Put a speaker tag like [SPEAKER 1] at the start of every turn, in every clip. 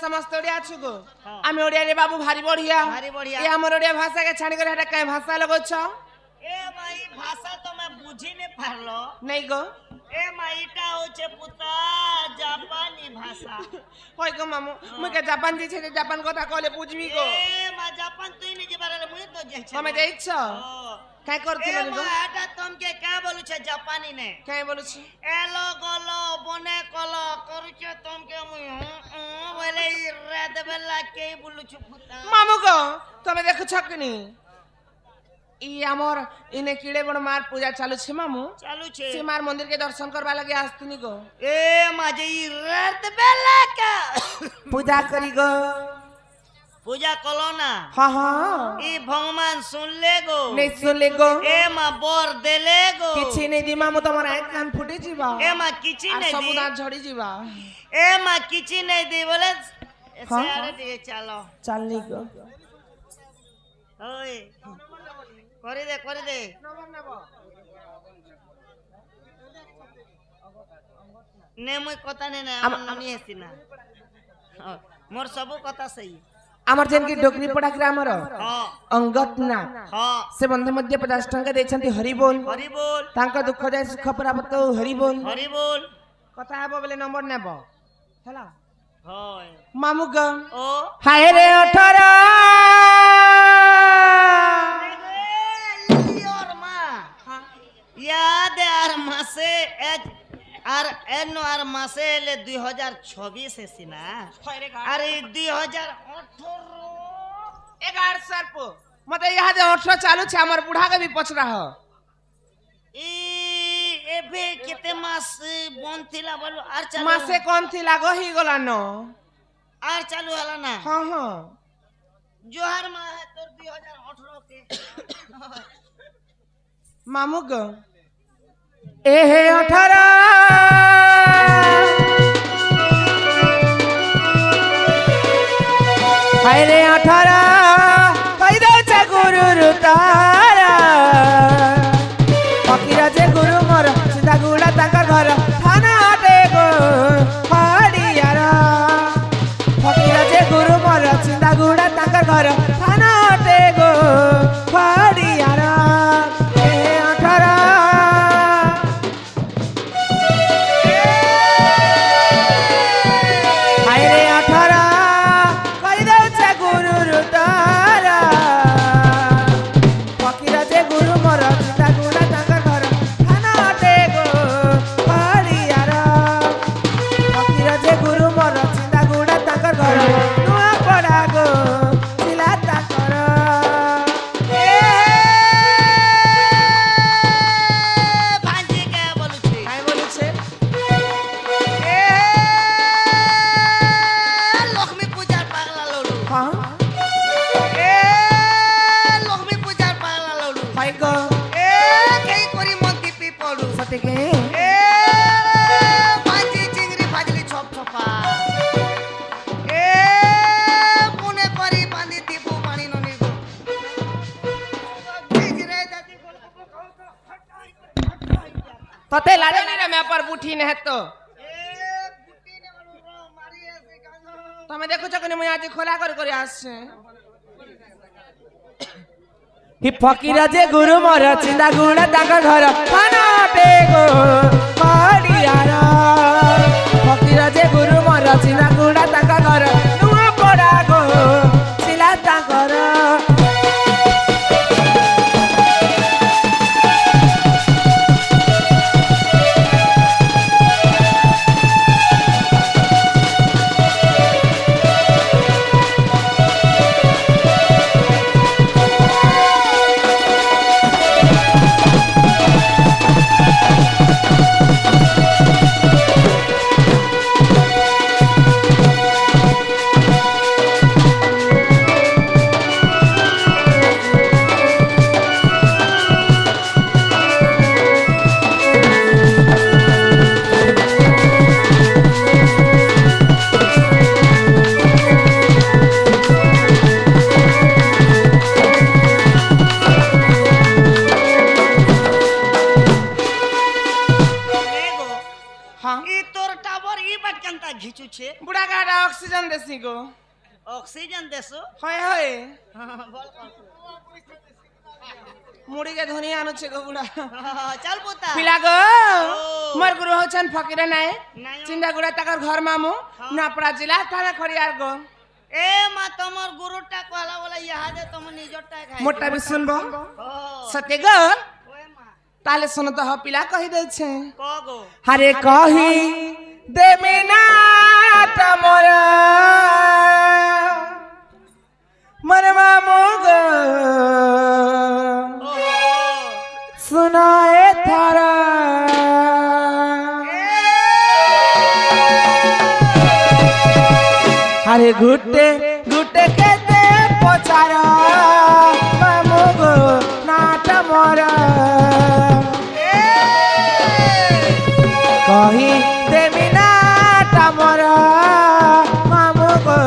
[SPEAKER 1] समस्त ओडिया छु गो आमे ओडिया रे बाबू भारी बढ़िया ए हमर ओडिया भाषा के छाणी कर हटा काय भाषा लगो छ
[SPEAKER 2] ए माई भाषा तो मैं बुझी ने पारलो
[SPEAKER 1] नहीं गो
[SPEAKER 2] ए माईटा होचे पुता जापानी भाषा
[SPEAKER 1] होय गो मामू मुके जापान जे छे जापान কথা কলে বুঝবি গো
[SPEAKER 2] ए मा जापान तुई ने जेबारे मुई तो जाई छ
[SPEAKER 1] তুমি যাইছ काय करथिल गो
[SPEAKER 2] एटा तुमके का बोलु छ जापानी ने
[SPEAKER 1] काय बोलु छी
[SPEAKER 2] एलो गलो बने कलो करू छ तुमके मुई बोले रात बेला के बोलु छ पुता
[SPEAKER 1] मामू गो তুমি দেখো ছকনি ই আমর ইনে কিড়ে বড় মার পূজা চালু ছে মামু
[SPEAKER 2] चालू छे
[SPEAKER 1] সে মার মন্দির কে দর্শন করবা লাগি আসতিনি গো
[SPEAKER 2] ए माजे रात बेला का
[SPEAKER 1] পূজা করি গো
[SPEAKER 2] पूजा कलो ना
[SPEAKER 1] हां हां
[SPEAKER 2] ई भगवान सुन ले गो
[SPEAKER 1] नहीं सुनले गो
[SPEAKER 2] ए मा बोर देले गो
[SPEAKER 1] किछि नहीं दी मामू तमर एक कान फुटी जीवा
[SPEAKER 2] ए मा किछि
[SPEAKER 1] আর
[SPEAKER 2] नहीं
[SPEAKER 1] सब
[SPEAKER 2] दी
[SPEAKER 1] दांत झड़ी जीवा
[SPEAKER 2] ए मा किछि नहीं दी बोले
[SPEAKER 1] हाँ,
[SPEAKER 2] से आरे
[SPEAKER 1] हाँ।
[SPEAKER 2] दिए चलो
[SPEAKER 1] चलनी गो
[SPEAKER 2] ओए करे दे ने मुई कथा ने ना ननी हेसी ना मोर सब कथा सही
[SPEAKER 1] আমার যেন কি ডগরি পড়া গ্রামর
[SPEAKER 2] हां
[SPEAKER 1] অঙ্গত না
[SPEAKER 2] हां
[SPEAKER 1] সে বন্ধু মধ্যে 50 টাকা দেইছন্তি হরি বল তাঙ্ক দুঃখ যায় সুখ প্রাপ্ত হরি বল
[SPEAKER 2] हरि बोल
[SPEAKER 1] কথা হবো বলে নম্বর নেব হেলা
[SPEAKER 2] होय
[SPEAKER 1] মামু গ
[SPEAKER 2] ओ
[SPEAKER 1] হায় রে 18
[SPEAKER 2] और मां याद यार मासे আর এনো আর মাসে এলে 2026 এসি না আরে 2018
[SPEAKER 1] 11 सरप মতে ইহা দে 18 চালু ছে আমার বুড়া কে भी পছরা হ
[SPEAKER 2] ই এবে কেতে মাস বন থিলা বলো আর চালু
[SPEAKER 1] মাসে কোন থি লাগো হি গলা ন
[SPEAKER 2] আর চালু হলা না
[SPEAKER 1] हां हां
[SPEAKER 2] जोहार मा है तोर 2018 के
[SPEAKER 1] मामू ग ए हे 18 हाय रे 18 कई दे छ गुरु रुतारा फकीरा जे गुरु मोर सीधा गुड़ा ताका घर थाना हटे गो हरियारा फकीरा जे गुरु मोर सीधा गुड़ा ताका घर थाना हटे गो हरियारा ए 18 हाय रे 18 कई दे छ गुरु रुतारा फकीरा जे गुरु मोर सीधा गुड़ा ताका घर थाना हटे गो हरियारा फकीरा जे गुरु मोर सीधा गुड़ा ताका घर नुआ पड़ा गो सिला ताकर
[SPEAKER 2] भांजी के बोलु छी
[SPEAKER 1] काय बोलु छे
[SPEAKER 2] ए लक्ष्मी पूजा पागला लोडू
[SPEAKER 1] हां
[SPEAKER 2] ए लक्ष्मी पूजा पागला लोडू
[SPEAKER 1] हाय गो
[SPEAKER 2] ए केई करी मंती पी पडू
[SPEAKER 1] सते के
[SPEAKER 2] ए भांजी चिंगरी भाजली छप छपा ए पुने करी बांधी दीपू पानी ननी गो चिंगरे दादी
[SPEAKER 1] तते लाडे रे मैं पर बुठी ने तो
[SPEAKER 2] ए गुटी ने मारी ऐसे गाना
[SPEAKER 1] তুমি দেখুছ কোন মই আজ খোলা করে আসছে হি ফকিরা যে গুরু মর চিন্তা গুড়া তাঙ্ক ঘর খানাতে গো হরিয়ারা ফকিরা যে গুরু মর চিন্তা গুড়া তাঙ্ক ঘর নুয়া পড়া গো শিলা তাঙ্কর দেছি গো
[SPEAKER 2] অক্সিজেন দেছো
[SPEAKER 1] হয় হয়
[SPEAKER 2] বল কর
[SPEAKER 1] মুড়িকে ধনিয়া আনুছে গো বুড়া
[SPEAKER 2] চল পুতা
[SPEAKER 1] পিলা গো
[SPEAKER 2] ও।
[SPEAKER 1] মোর গুরু হচ্ছেন ফকিরে নাই
[SPEAKER 2] নাই।
[SPEAKER 1] চিন্তাগুড়া তাকর ঘর মামু নপড়া জেলা থানা খড়িয়ার গো
[SPEAKER 2] এ মা তোমার গুরুটা কলা বলে ইহাদে তুমি নিজরটা খাই
[SPEAKER 1] মোটা বি শুনবো
[SPEAKER 2] ও
[SPEAKER 1] সত্যি গো
[SPEAKER 2] ওই মা
[SPEAKER 1] তাহলে শোনো তো হ পিলা কহি দেছে
[SPEAKER 2] ক গো
[SPEAKER 1] আরে কহি দেবে না তোমরা মর মামু গো
[SPEAKER 2] ও
[SPEAKER 1] सुनाए थारा अरे घुटे घुटे के दे पोचारा मामू गो नाट मोरा कही देवी नाट मोरा मामू गो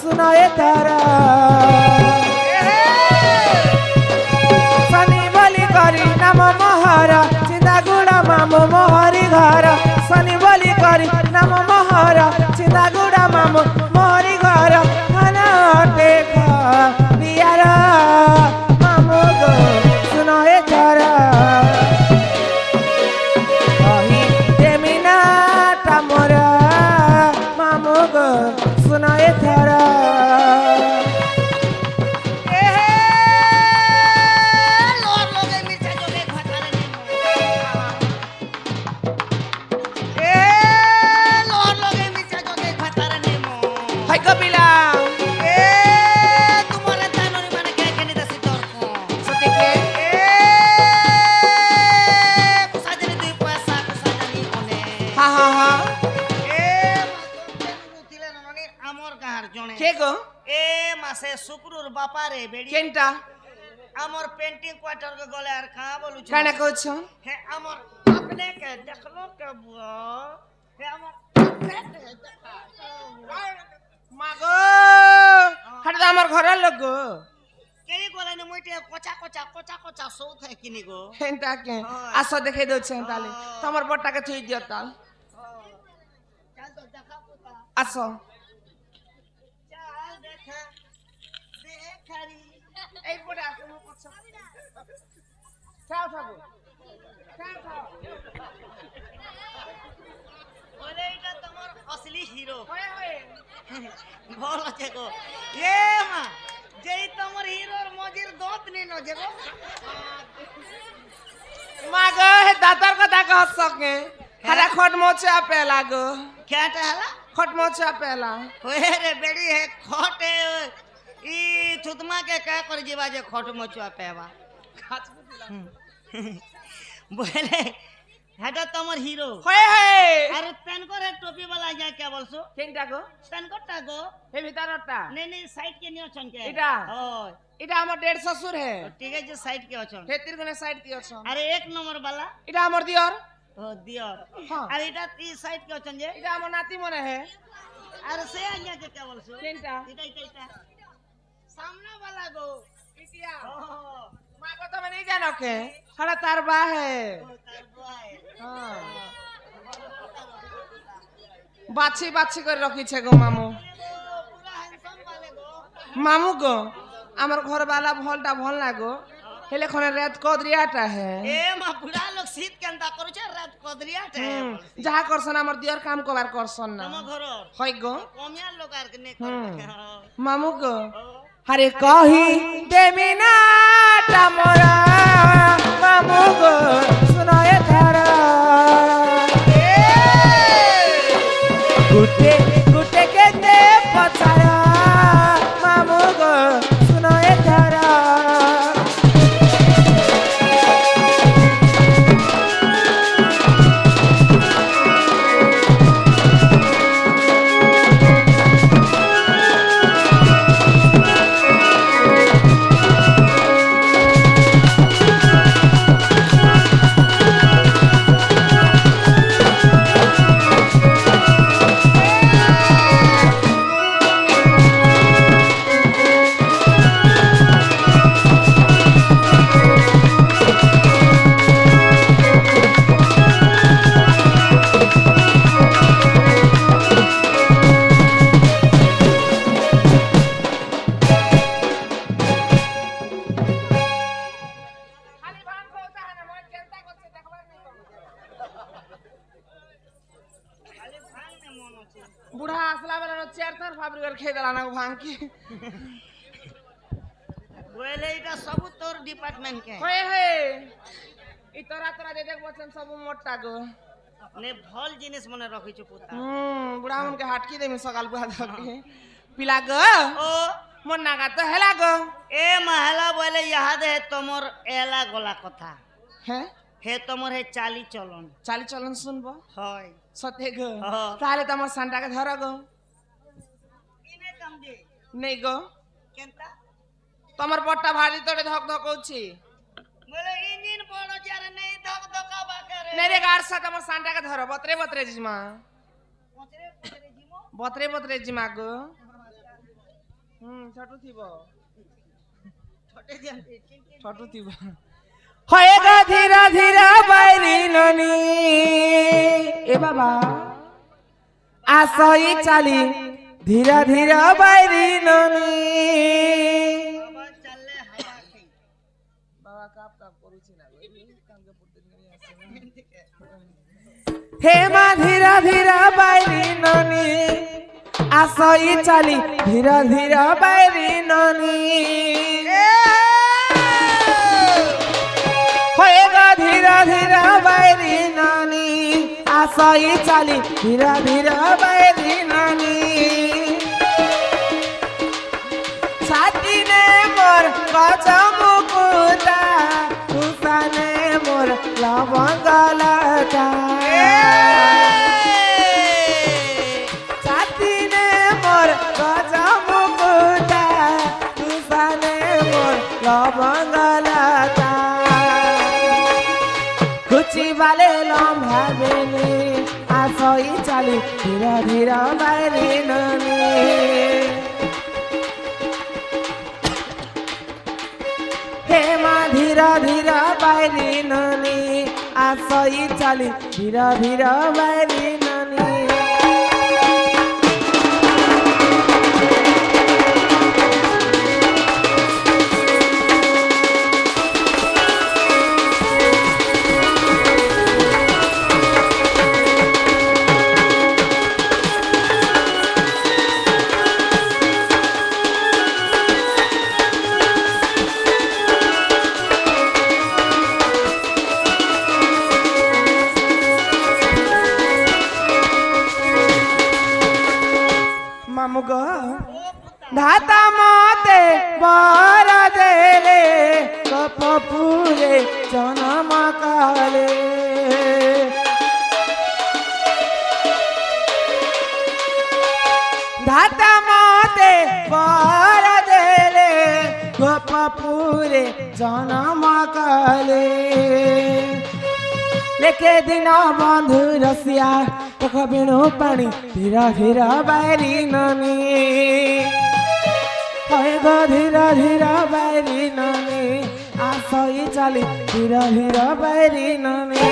[SPEAKER 1] सुनाए थारा शनि बलि करी नाम मोहर चिंतागुड़ा मामू मोहरी घर शनि बलि करी नाम मोहर चिंतागुड़ा मामू मोहरी घर खाना टेक बियार मामू गो सुनो हे तारा कही देमी ना तामरा मामू गो सुनो हे तारा
[SPEAKER 2] লোর লগে মির্চা জগে ঘাটারে নেমো এ লোর লগে মির্চা জগে ঘাটারে নেমো
[SPEAKER 1] हाय कपिला
[SPEAKER 2] এ তোমারে তানরি মানে কে কেনে দাসি তর্ক
[SPEAKER 1] सत्य के
[SPEAKER 2] এ কুসাজনি দুই পয়সা কুসাজনি কোনে
[SPEAKER 1] हाँ हाँ हाँ
[SPEAKER 2] এ মুতিলে ননি আমর গাঁর জনে
[SPEAKER 1] के गो
[SPEAKER 2] এ মাসে শুক্রুর বাপারে বেড়ি
[SPEAKER 1] केंटा
[SPEAKER 2] আমর পেন্টিং কোয়ার্টার কে গলে আর কা বলুছ
[SPEAKER 1] काना कोच
[SPEAKER 2] হে আমর আপনি কে দেখলো কে বুয়া হে আমর
[SPEAKER 1] मागो हट আমার ঘরের লোক গো
[SPEAKER 2] কেই গলে নি মুইতে কচা কচা কচা কচা সৌ থাকে কিনি গো
[SPEAKER 1] হেনটা কে আসো দেখে দউছে তালে তোমার বড়টাকে থুই দিও তাল
[SPEAKER 2] চাল তো দেখা পুতা
[SPEAKER 1] আসো
[SPEAKER 2] চাল দেখা দেখারি
[SPEAKER 1] এই বড় আসো মো পছ চাও থাকো চাও থাকো
[SPEAKER 2] বলে এটা তোমার असली হিরো
[SPEAKER 1] হয়ে হয়ে
[SPEAKER 2] ভাল আছে গো এ মা যেই তোমার হিরোর মজির দত নি ন যে গো
[SPEAKER 1] মাগো হে দাতার কথা কহছ কে হারা খট মোচা পেলা গো
[SPEAKER 2] কেটা হলা
[SPEAKER 1] খট মোচা পেলা
[SPEAKER 2] ওয়ে রে বেড়ি হে খটে ই থুতমা के का कर जीवा जे खट मचुआ पेवा बोले हेटा तमर हिरो
[SPEAKER 1] হয়ে হয়ে
[SPEAKER 2] अरे तन को रे टोपी वाला जा क्या बोलसो
[SPEAKER 1] কেনটা গো
[SPEAKER 2] तन को टा गो
[SPEAKER 1] হে ভিতরটা
[SPEAKER 2] नहीं नहीं साइड के नहीं अछन के
[SPEAKER 1] इटा?
[SPEAKER 2] ओ
[SPEAKER 1] এটা আমার দেড় শ্বশুর হে
[SPEAKER 2] ठीक है जे साइड के अछन
[SPEAKER 1] হেতির গুনে সাইড দিয়ছ
[SPEAKER 2] अरे एक नंबर वाला
[SPEAKER 1] এটা আমার দিয়র
[SPEAKER 2] ओ दियो
[SPEAKER 1] हाँ।
[SPEAKER 2] अरे इटा ती साइड के अछन जे
[SPEAKER 1] এটা আমার নাতি মনে হে
[SPEAKER 2] अरे से आज्ञा के क्या बोलसो
[SPEAKER 1] কেনটা
[SPEAKER 2] इटा इटा इटा सामने वाला गो
[SPEAKER 1] ইটিয়া
[SPEAKER 2] ओ
[SPEAKER 1] মাগো তুমি नहीं জানো কে হারা তার বা হে
[SPEAKER 2] तार बुआए
[SPEAKER 1] হ্যাঁ বাছি বাছি করে রাখিছে গো মামু
[SPEAKER 2] पूरा हैंडसम वाले गो
[SPEAKER 1] মামু গো আমার ঘর বালা ভলটা ভল না গো হেলে খনে রাত কদরিয়াটা হে
[SPEAKER 2] ए मा बुढ़ा लोग शीत केंता करू छे रात कदरिया टे
[SPEAKER 1] যাহা করছন আমার দিয়র কাম কবার করছন না
[SPEAKER 2] तम घर
[SPEAKER 1] হয় গো
[SPEAKER 2] कमिया लोग आर के ने
[SPEAKER 1] हम्म।
[SPEAKER 2] कर
[SPEAKER 1] মামু গো আরে কহি দেমি না তামরা মামু গো শুনায়ে থারা গুটে গুটে কে দে পছারা মামু গো শুনায়ে থারা এরতার ফাবরিকার খেয়ে দিলা না ভাঙকি
[SPEAKER 2] বলে এটা সব তোর ডিপার্টমেন্ট কে
[SPEAKER 1] হয়ে হয়ে এই তোরা তোরা যে দেখ বলছেন সব মোটা গো
[SPEAKER 2] নে ভাল জিনিস মনে রাখিছো পুতা
[SPEAKER 1] বুড়া মনকে হাটকি দেমি সকাল বুড়া ধকে পিলা গো
[SPEAKER 2] ও
[SPEAKER 1] মন নাগা তো হেলা গো
[SPEAKER 2] এ মহলা বলে ইয়াদ হে তোমার এলা গলা কথা
[SPEAKER 1] হ্যাঁ
[SPEAKER 2] হে তোমার হে চালি চলন
[SPEAKER 1] চালি চলন শুনবো
[SPEAKER 2] হয়
[SPEAKER 1] সত্যি গো
[SPEAKER 2] হ্যাঁ।
[SPEAKER 1] তাহলে তো আমার সানটাকে ধরো গো
[SPEAKER 2] ইনে কাম দে
[SPEAKER 1] নেই গো
[SPEAKER 2] কেনতা
[SPEAKER 1] তোমার বটটা ভারী তোরে ধক ধক হচ্ছে
[SPEAKER 2] বলে ইঞ্জিন বড় যারে নেই ধক ধকা বাকারে
[SPEAKER 1] নেরে গার সাথে আমার সানটাকে ধরো বতরে বতরে জিমা
[SPEAKER 2] পচরে পচরে জিমো
[SPEAKER 1] বতরে বতরে জিমা গো ছোট থিব
[SPEAKER 2] ছোটে জানতে
[SPEAKER 1] ছোট থিব হয়ে গা ধীরা ধীরা বাইরি ননি এ বাবা আসই চালি ধীরা ধীরা বাইরি ননি
[SPEAKER 2] বাবা চললে হাওয়া খাই
[SPEAKER 1] বাবা কাপ কাপ করুছি না কামকে পড়তে নিয়ে আসে হে মা ধীরা ধীরা বাইরি ননি আসই চালি ধীরা ধীরা বাইরি ননি হয়ে গা ধীরা ধীরা বাইরি ননি আসই চালি ধীরা ধীরা বাইরি ননি ছাতিনে মোর গজ মুকুতা তুসানে মোর লবঙ্গলতা ছাতিনে মোর গজ মুকুতা তুসানে মোর লবঙ্গলতা কুচি বালে লম্বা বেনি আসই চালি ধীরা ধীরা বাইরে ননি হে মা ধীরা ধীরা বাইরে ননি আসই চালি ধীরা ধীরা বাইরে ননি মামু গো ধাতা মতে বর দেলে কপপুরে জনম কালে ধাতা মতে বর দেলে কপপুরে জনম কালে লেখে দিন বন্ধু রসিয়া তোখ বিণু পানি ধীরা ধীরা বাইরি ননি হয়ে গো ধীরা ধীরা বাইরি ননি আসই চালি ধীরা ধীরা বাইরি ননি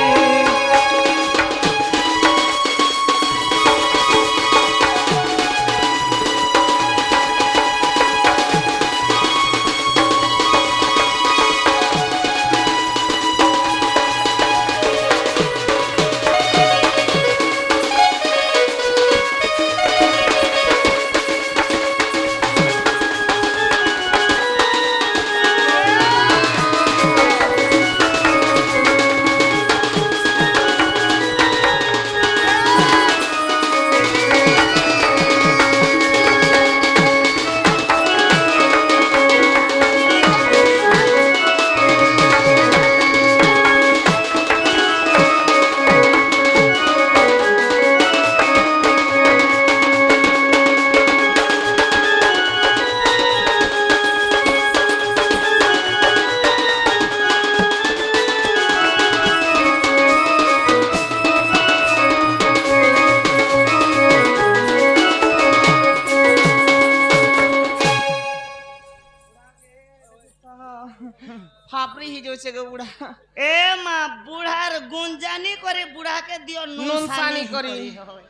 [SPEAKER 1] ফাপড়ি হি যাচ্ছে গো বুড়া
[SPEAKER 2] এ মা বুড়ার গুঞ্জানি করে বুড়াকে দিও
[SPEAKER 1] নুন সানি
[SPEAKER 2] করি
[SPEAKER 1] করি।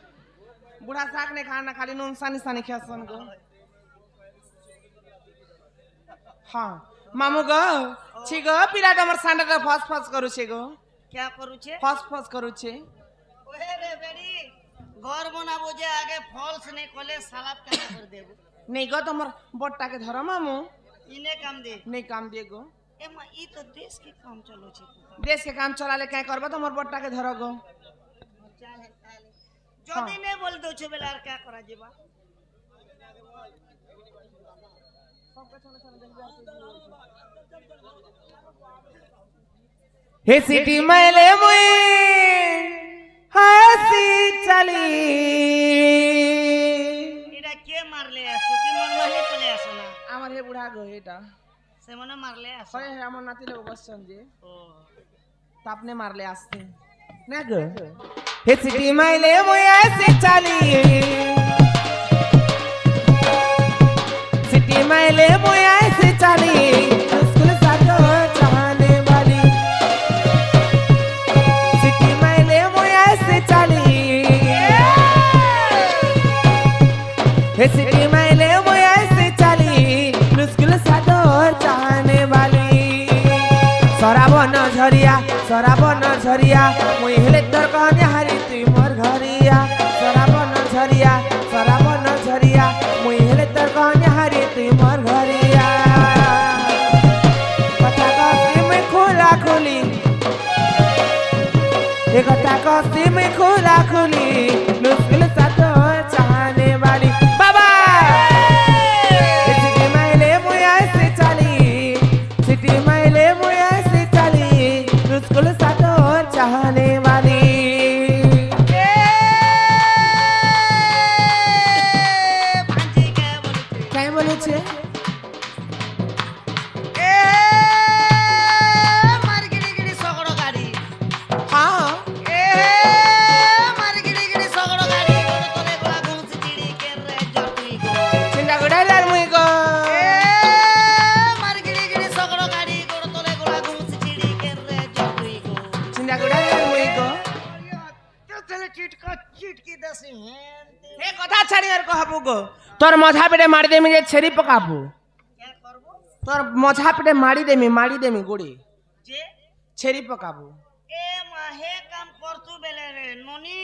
[SPEAKER 1] বুড়া শাক ने खाना खाली নুন সানি সানি খেয়েছেন গো হ্যাঁ মামু গো ছি গো পিলাটা আমার সান্ডাটা ফস ফস করুছে গো
[SPEAKER 2] क्या करू छे
[SPEAKER 1] ফস ফস করুছে
[SPEAKER 2] ओहे रे बेड़ी ঘর বানাবো যে আগে ফলস নেই কলে সালাপ কেন করে দেব
[SPEAKER 1] নেই গো তোমার বটটাকে ধরো মামু
[SPEAKER 2] ইনে কাম দে
[SPEAKER 1] নেই কাম দিয়ে গো
[SPEAKER 2] এমা ই তো দেশ के काम चलो छे
[SPEAKER 1] देश के काम चलाले क्या करबो তোমার বটটাকে ধরো গো
[SPEAKER 2] चल है ताले যদি নে বল দो छे बेला আর क्या करा जेबा
[SPEAKER 1] हे सिटी मैले मुई হাসি চালি
[SPEAKER 2] এটা কে মারলে আসো কি মন মারলে চলে আসো না
[SPEAKER 1] আমার হে বুড়া গো এটা
[SPEAKER 2] সে মনে মারলে আসো
[SPEAKER 1] হয় আমার নাতি লোক বসছেন যে
[SPEAKER 2] ও
[SPEAKER 1] তাপনে মারলে আসতে না গো হে সিটি মাইলে মুই হাসি চালি सिटी माइले मुया से चली स्कूल साथो चाहने वाली सिटी माइले मुया से चली हे सिटी माइले मुया से चली स्कूल साथो चाहने वाली सराबन झरिया मुई हेले तोर कहने हारी तुई मोर घरिया सराबन झरिया मुई हेले तोर कहने हारी तुई मोर घरिया कथा कसी में खुला खुली ये कथा कसी में खुला खुली मुश्किल साथो चाहने वाली बाबा सिटी माइले मुया से चली सिटी माइले मुया से चली मुश्किल साथो चाहने वाली
[SPEAKER 2] ভাঞ্জি কে বলছে
[SPEAKER 1] क्या बोले छे
[SPEAKER 2] এ মারগিরি গিরি সগড় গাড়ি
[SPEAKER 1] हाँ
[SPEAKER 2] এ মারগিরি গিরি সগড় গাড়ি গোড় তলে গোলা ঘুমছি চিড়ি কে রে জটুই গো
[SPEAKER 1] चिंता गुड़ालार मुई को
[SPEAKER 2] এ মারগিরি গিরি সগড় গাড়ি গোড় তলে গোলা ঘুমছি চিড়ি কে রে জটুই গো
[SPEAKER 1] चिंता गुड़ालार मुई को
[SPEAKER 2] তেলে চিটকি দেছি হেন
[SPEAKER 1] हे कथा छाड़ी और कहबू गो तोर मझा पेटे मारी देमी जे छेरी पकाबू
[SPEAKER 2] কে করব
[SPEAKER 1] तोर मझा पेटे मारी देमी गोड़ी
[SPEAKER 2] যে
[SPEAKER 1] छेरी पकाबू
[SPEAKER 2] এ মা হে কাম করতু বেলে রে ননি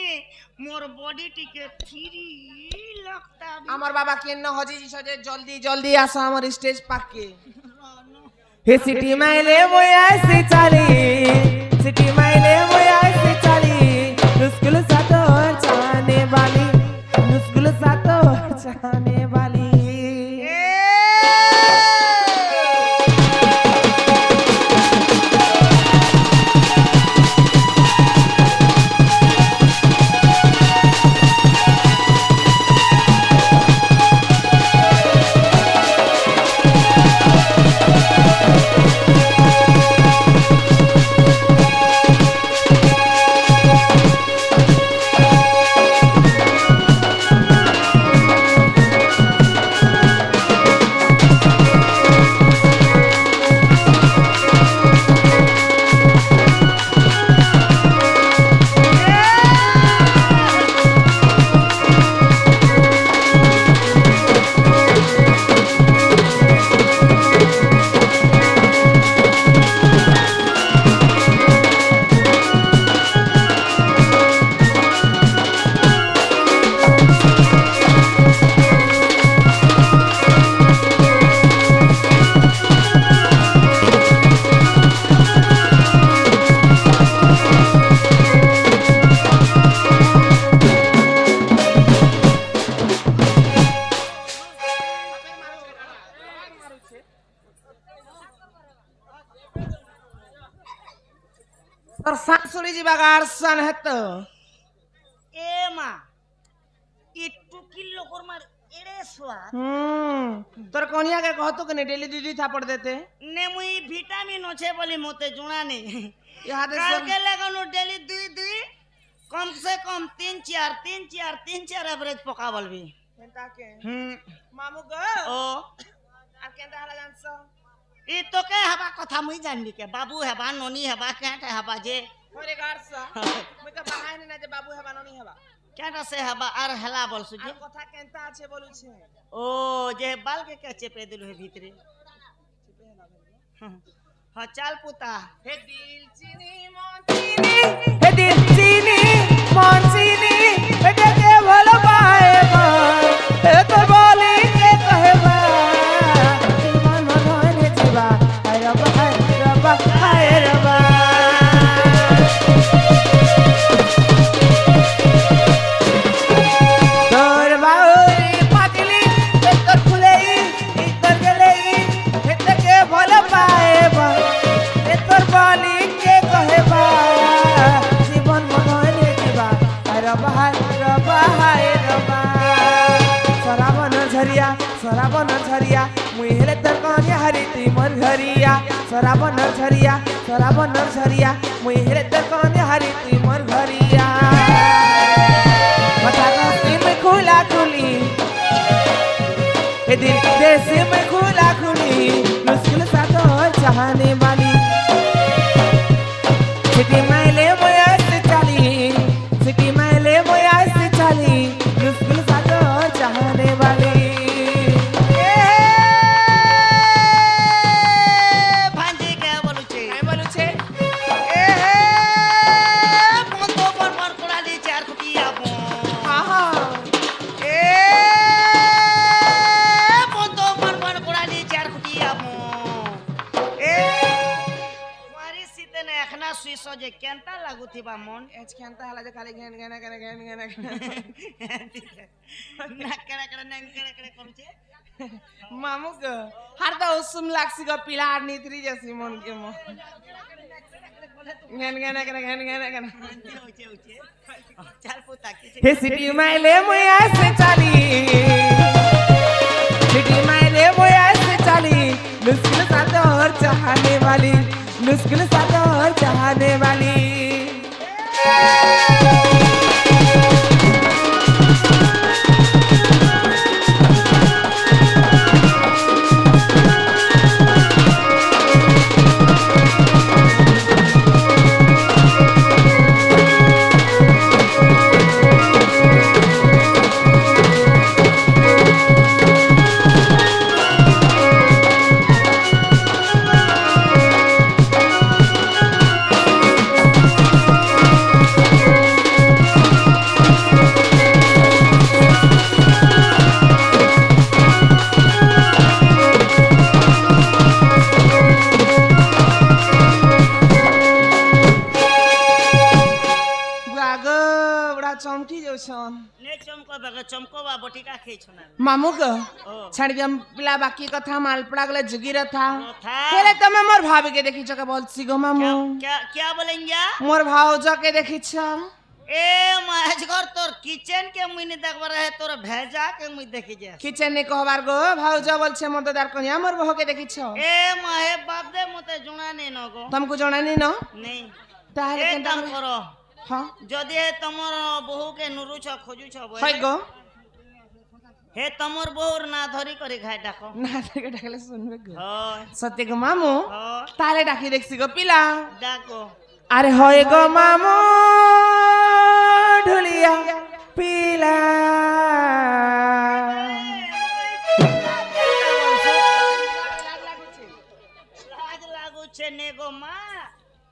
[SPEAKER 2] মোর বডি টিকে থিরি লাগতা
[SPEAKER 1] আমার বাবা কেন ন হজি সজে জলদি জলদি আসো আমার স্টেজ পাকে हे सिटी माइले मोया से चली सिटी माइले मोया से चली मुश्किल साथो चाहने वाली मुश्किल साथो चाहने वाली और सासुरी जी बगार सन है तो
[SPEAKER 2] এ মা একটু কিলো করমার এড়ে সোয়া
[SPEAKER 1] तोर कोनिया के कहतो कि डेली दीदी थापड़ देते
[SPEAKER 2] নে মুই ভিটামিন আছে বলি মতে জুনা নেই
[SPEAKER 1] यहाँ दे
[SPEAKER 2] কালকে লাগানো ডেলি দুই দুই কম সে কম তিন চার এভারেজ পকা বলবি
[SPEAKER 1] मामू गो
[SPEAKER 2] ও
[SPEAKER 1] আর কেনটা হালা জানছো
[SPEAKER 2] ই তোকে হেবা কথা মুই জানবি কে বাবু হেবা ননি হেবা কেটে হেবা যে
[SPEAKER 1] ওরে গারসা মুই কা বাহাই না যে বাবু হেবা ননি হেবা
[SPEAKER 2] কেটা সে হেবা আর হেলা বলছু যে
[SPEAKER 1] আর কথা কেনটা আছে বলুছে
[SPEAKER 2] ও যে বাল কে চেপে দিলু হে ভিতরে हाँ चाल पुता
[SPEAKER 1] हे दिल चीनी मन चीनी हे दिल चीनी मन चीनी हे সরাবনর ঝরিয়া মুই হেলে তোর কনিয়া হারি তুই মোর ঘরিয়া সরাবনর ঝরিয়া মুই হেলে তোর কনিয়া হারি তুই মোর ঘরিয়া কথা কস্তি মুই খুলা খুলি ए दिल देश में खुला खुली मुश्किल सा तो चाहने वाली सिटी माइले मोया से चली मुश्किल सा तो चाहने वाली
[SPEAKER 2] ভাঞ্জি কে বলুছে
[SPEAKER 1] बोलू छे
[SPEAKER 2] এ বন্ধ পর কোড়ালি চার কুটিয়া বো
[SPEAKER 1] हाँ हाँ
[SPEAKER 2] এ বন্ধ পর কোড়ালি চার কুটিয়া বো এ মারি সিতেনে এখনা সুইস যে কেনতা লাগুথিবা মন
[SPEAKER 1] एच खेलता हला जे खाली घेन घेन
[SPEAKER 2] না কেড়ে কেড়ে নেন কেড়ে কেড়ে করছে
[SPEAKER 1] मामू को हर तो उसम लागसी को पिलार नीतरी जैसी मन के मो घेन
[SPEAKER 2] চাল পোতা কি
[SPEAKER 1] हे सिटी माइले मोया से चली मुश्किल सा दौर चाहने वाली बुआगो बड़ा चमकी जौसन
[SPEAKER 2] নে চমকো বাগে চমকোবা বটিকা খেয়েছ না
[SPEAKER 1] मामू को
[SPEAKER 2] ओ
[SPEAKER 1] छाड़ दिया पिला बाकी कथा मालपड़ा गले जुगिर था
[SPEAKER 2] था।
[SPEAKER 1] हेले तमे मोर भाभी के देखी छ के बोलसी गो मामू
[SPEAKER 2] क्या बोलेंगे
[SPEAKER 1] मोर भाऊज के देखी छ
[SPEAKER 2] ए महजगर तोर किचन के मुई ने देखबर रहे तोर भेजा के मुई देखी जे
[SPEAKER 1] किचन ने कहबार गो भाऊज बोल छे मोर दादार कन्या मोर बहू के देखी छ
[SPEAKER 2] ए महे बाप दे मते जुना ने न गो
[SPEAKER 1] तुमको जानानी न
[SPEAKER 2] नहीं
[SPEAKER 1] ताहले
[SPEAKER 2] ए
[SPEAKER 1] केनता
[SPEAKER 2] काम करो
[SPEAKER 1] हां
[SPEAKER 2] যদি তোমার বহু কে নুরুছ খোঁজুছ
[SPEAKER 1] হয় গো
[SPEAKER 2] হে তোমার বহুর না ধরি করে ঘাই ডাকো
[SPEAKER 1] না থেকে ডাকলে শুনবে গো
[SPEAKER 2] হয়
[SPEAKER 1] সত্যি গো মামু
[SPEAKER 2] হয়
[SPEAKER 1] তাহলে ডাকি দেখছি গো পিলা
[SPEAKER 2] ডাকো
[SPEAKER 1] আরে হয় গো মামু ঢুলিয়া পিলা
[SPEAKER 2] লাজ লাগুছে নে গো মা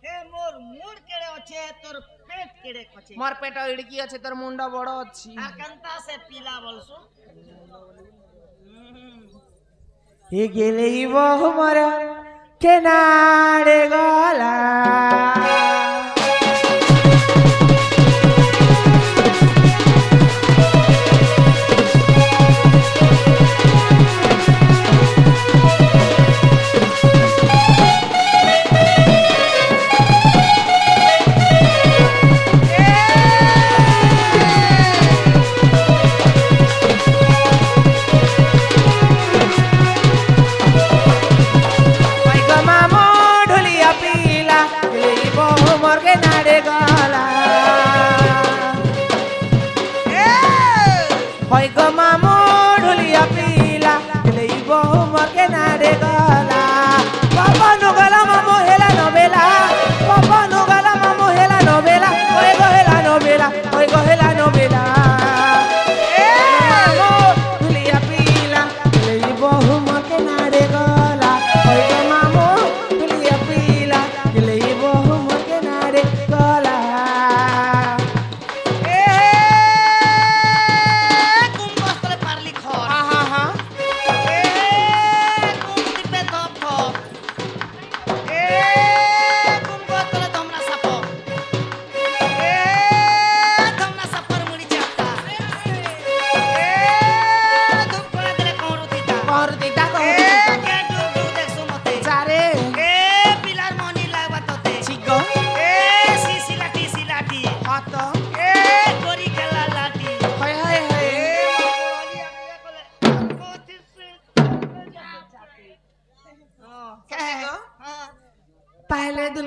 [SPEAKER 2] হে মোর মুড় কেড়ে আছে তোর পেট কেড়ে কছে
[SPEAKER 1] মোর পেট ইড়কি আছে তোর মুন্ডা বড় আছে
[SPEAKER 2] আকান্তা সে পিলা বলছো
[SPEAKER 1] এ গেলেই বহু মর কেনারে গলা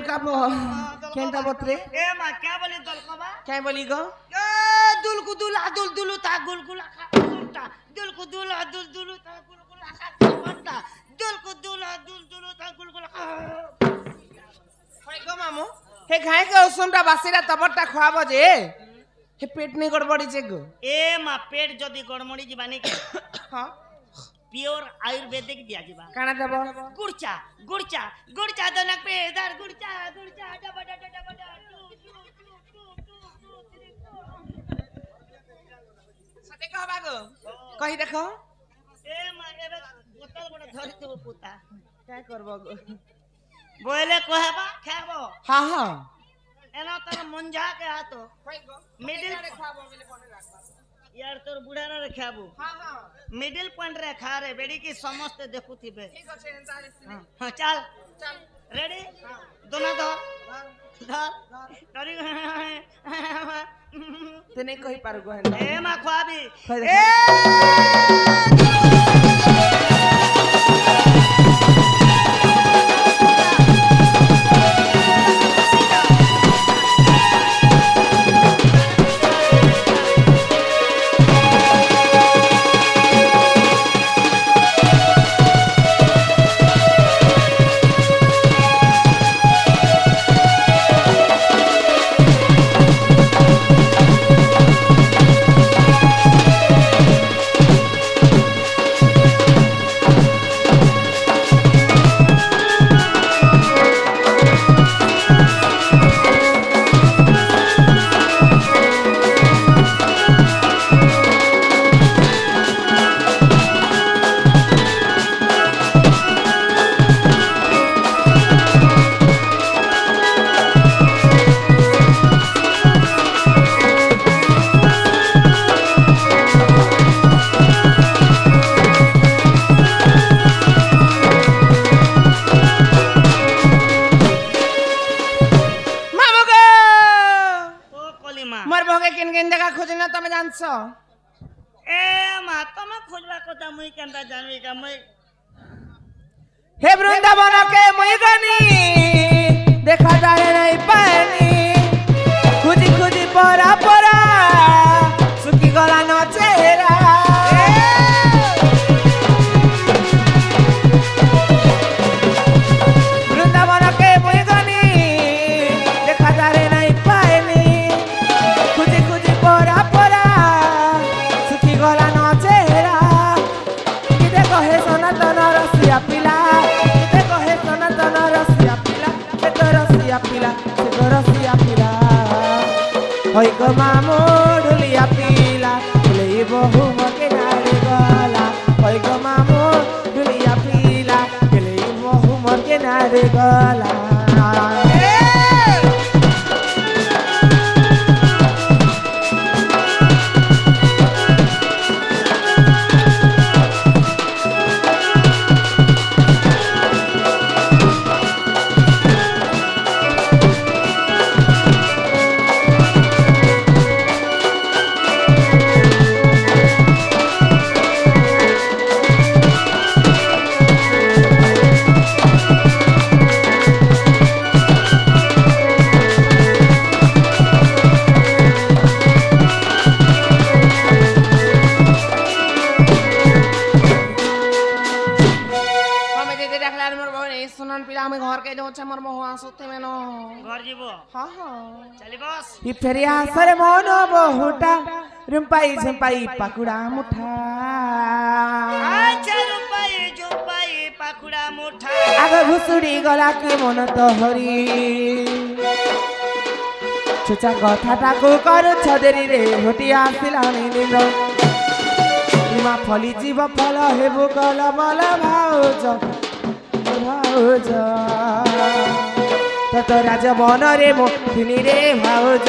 [SPEAKER 1] দলকাবো কেনটা বত্রে
[SPEAKER 2] এ মা কে বলি দল কবা
[SPEAKER 1] কে বলি গো
[SPEAKER 2] এ দুলকু দুলা দুল দুলু তা গুলগুলা খা উল্টা দুলকু দুলা দুল দুলু তা গুলগুলা খা উল্টা দুলকু দুলা দুল দুলু তা গুলগুলা খা
[SPEAKER 1] হয় গো মামু হে ঘাই কে ওসুমটা বাসিরা তবরটা খাওয়াবো যে হে পেট নি গড়বড়ি যে গো
[SPEAKER 2] এ মা পেট যদি গড়মড়ি যিবানি কে
[SPEAKER 1] হ্যাঁ
[SPEAKER 2] পিওর আয়ুর্বেদিক দিয়া যিবা
[SPEAKER 1] কানা দেব
[SPEAKER 2] গুড়চা গুড়চা গুড়চা দনক পেদার গুড়চা গুড়চা ডবা ডবা ডবা
[SPEAKER 1] সতে কহবা গো কহি দেখো
[SPEAKER 2] এ মা এবে বোতল বড় ধরি দেব পুতা
[SPEAKER 1] কে করব গো
[SPEAKER 2] বইলে কহবা খাবো
[SPEAKER 1] হ্যাঁ হ্যাঁ
[SPEAKER 2] এনা তার মঞ্জা কে হাতো
[SPEAKER 1] হয় গো
[SPEAKER 2] মিডিল
[SPEAKER 1] খাবো বলে মনে রাখবা
[SPEAKER 2] ইয়ার তোর বুড়ারা রে খাবো
[SPEAKER 1] হ্যাঁ হ্যাঁ
[SPEAKER 2] মিডিল পয়েন্ট রে খা রে বেড়ি কি সমস্ত দেখুথিবে
[SPEAKER 1] ঠিক আছে তাহলে
[SPEAKER 2] হ্যাঁ চাল
[SPEAKER 1] চল
[SPEAKER 2] রেডি দোনা ধর ধর ধরি
[SPEAKER 1] তেনে কহি পারু গো
[SPEAKER 2] এ মা খোয়াবি
[SPEAKER 1] হয়
[SPEAKER 2] এ
[SPEAKER 1] মোর বউকে কিন কিন জায়গা খুঁজে না তুমি জানছো
[SPEAKER 2] এ মা তোমা খুঁজবা কথা মুই কেনটা জানবি কা মুই
[SPEAKER 1] হে বৃন্দাবনকে মুই গনি দেখা যায় নাই পানি খুঁজি খুঁজি পরা পরা শুকি গলা ন চেহারা বৃন্দাবনকে মুই গনি দেখা যায় নাই পানি খুঁজি খুঁজি পরা পরা শুকি গলা ন চেহারা কিতে কহে সনাতন রসিয়া পিলা কিতে কহে সনাতন রসিয়া পিলা সে তো রসিয়া পিলা সে তো রসিয়া পিলা ওই গো মামু ঢুলিয়া পিলা ঢুলি বহু মকে নারে গলা ওই গো মামু ঢুলিয়া পিলা ঢুলি বহু মকে নারে গলা আমি ঘর কে যাচ্ছে আমার বহু আসতে মেনো
[SPEAKER 2] ঘর যাব
[SPEAKER 1] হ্যাঁ হ্যাঁ
[SPEAKER 2] চলি বস
[SPEAKER 1] ই ফেরিয়া সরে মন বহুটা রুম্পাই ঝম্পাই পাকুড়া মুঠা
[SPEAKER 2] আচ্ছা রূপাই জুপাই পাকুড়া মুঠা
[SPEAKER 1] আগ ভুসুড়ি গলা কি মন তো হরি চুচা কথাটাকু କରୁଛ ଦେରିରେ ଘଟି ଆସିଲାଣି ଦିନ ମା ଫଳି ଯିବ ଫଳ ହେବୁ କଲ ବଲ ଭାଉଜ ଭାଉଜ ତତ ରାଜ ବନରେ ମୋ ରେ ଭାଉଜ